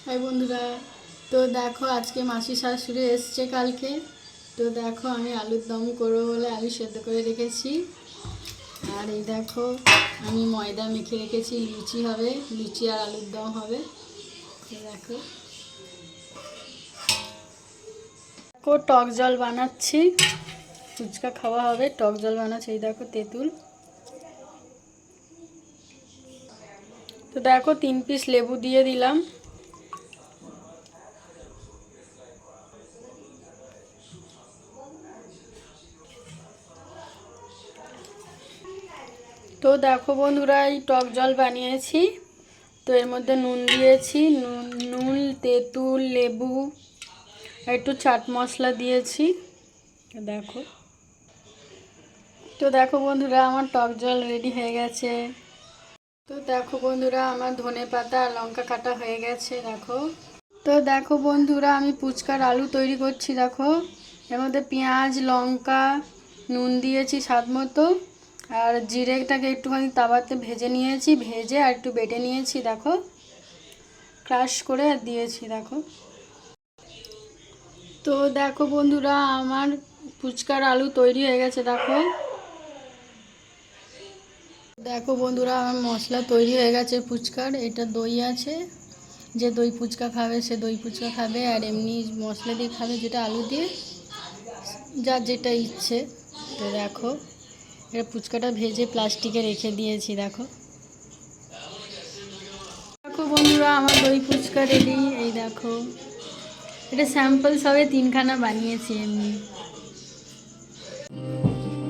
High বন্ধুরা, তো দেখো আজকে মাসি শাশুড়ি এসছে কালকে। তো দেখো আমি আলুর দম করবো বলে আলু সেদ্ধ করে রেখেছি। আর এই দেখো আমি ময়দা মেখে রেখেছি, লুচি হবে, লুচি আর আলুর দম হবে। দেখো দেখো টক জল বানাচ্ছি, ফুচকা খাওয়া হবে, টক জল বানাচ্ছি। এই দেখো তেঁতুল। তো দেখো 3 পিস লেবু দিয়ে দিলাম। তো দেখো বন্ধুরা, এই টক জল বানিয়েছি। তো এর মধ্যে নুন দিয়েছি, নুন, তেঁতুল, লেবু, একটু চাট মশলা দিয়েছি। দেখো, তো দেখো বন্ধুরা আমার টক জল রেডি হয়ে গেছে। তো দেখো বন্ধুরা আমার ধনে পাতা আর লঙ্কা কাটা হয়ে গেছে। দেখো, তো দেখো বন্ধুরা আমি ফুচকার আলু তৈরি করছি। দেখো এর মধ্যে পেঁয়াজ, লঙ্কা, নুন দিয়েছি স্বাদ মতো, আর জিরেটাকে একটুখানি তাওয়াতে ভেজে নিয়েছি, ভেজে আর একটু বেটে নিয়েছি। দেখো ক্রাশ করে আর দিয়েছি। দেখো, তো দেখো বন্ধুরা আমার ফুচকার আলু তৈরি হয়ে গেছে। দেখো দেখো বন্ধুরা আমার মশলা তৈরি হয়ে গেছে ফুচকার। এটা দই আছে, যে দই ফুচকা খাবে সে দই ফুচকা খাবে, আর এমনি মশলা দিয়ে খাবে যেটা আলু দিয়ে, যার যেটা ইচ্ছে। তো দেখো এটা ফুচকাটা ভেজে প্লাস্টিকে রেখে দিয়েছি। দেখো দেখো বন্ধুরা আমার দই ফুচকা রেডি। এই দেখো এটা স্যাম্পল সবে 3খানা বানিয়েছি এমনি।